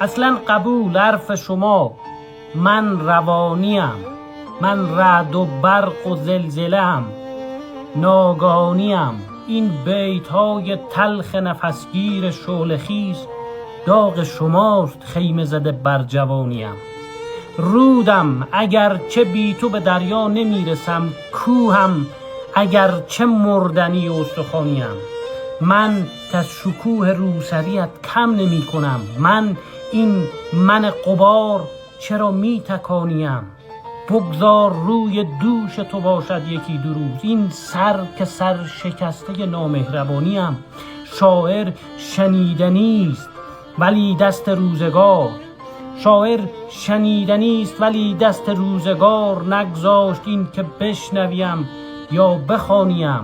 اصلا قبول حرف شما، من روانیم، من رعد و برق و زلزله‌ام، ناگهانیم. این بیت‌های تلخ نفسگیر شعله‌خیز داغ شماست خیمه زده بر جوانیم. رودم اگرچه بی تو به دریا نمیرسم، کوهم اگرچه مردنی استخوانیم. من که شکوه روسریت کم نمی کنم، من غبار چرا می تکانیم. بگذار روی دوش تو باشد یکی دو روز، این سر که سر شکسته نامهربانیم. شاعر شنیدنی است ولی دست روزگار، شاعر شنیدنی است ولی دست روزگار نگذاشت این که بشنویم یا بخوانیم.